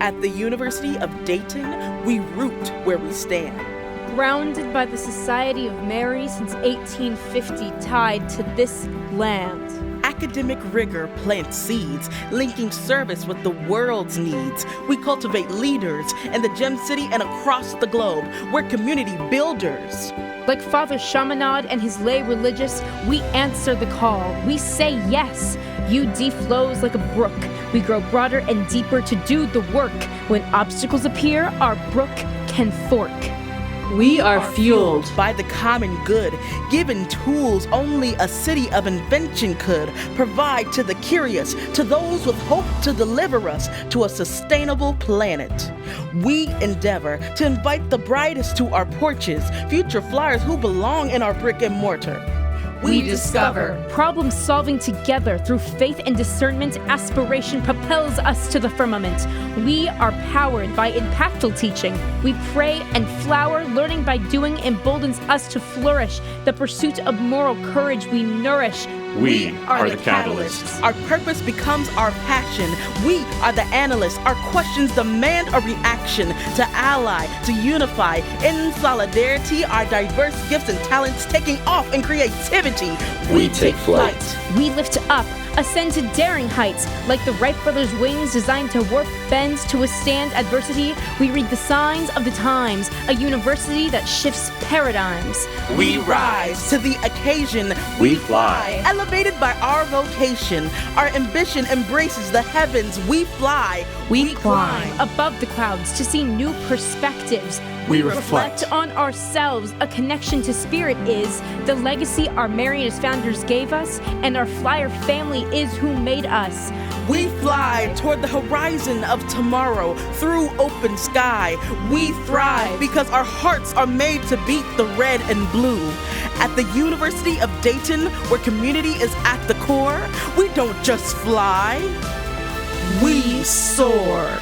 At the University of Dayton, we root where we stand. Grounded by the Society of Mary since 1850, tied to this land. Academic rigor plants seeds, linking service with the world's needs. We cultivate leaders in the Gem City and across the globe. We're community builders. Like Father Chaminade and his lay religious, we answer the call. We say yes. UD flows like a brook. We grow broader and deeper to do the work. When obstacles appear, our brook can fork. We are fueled by the common good, given tools only a city of invention could provide to the curious, to those with hope to deliver us to a sustainable planet. We endeavor to invite the brightest to our porches, future flyers who belong in our brick and mortar. We discover. Problem solving together through faith and discernment, aspiration propels us to the firmament. We are powered by impactful teaching. We pray and flower, learning by doing emboldens us to flourish. The pursuit of moral courage we nourish. We are the catalysts. Our purpose becomes our passion. We are the analysts. Our questions demand a reaction to ally, to unify. In solidarity, our diverse gifts and talents taking off in creativity. We take flight. We lift up, ascend to daring heights. Like the Wright brothers' wings designed to warp, bend, to withstand adversity, we read the signs of the times, a university that shifts paradigms. We rise to the occasion. We fly. Elevated by our vocation, our ambition embraces the heavens. We fly. We climb. Above the clouds to see new perspectives. We reflect on ourselves. A connection to spirit is the legacy our Marianist founders gave us, and our flyer family is who made us. We fly toward the horizon of tomorrow through open sky. We thrive because our hearts are made to beat the red and blue. At the University of Dayton, where community is at the core, we don't just fly, we soar.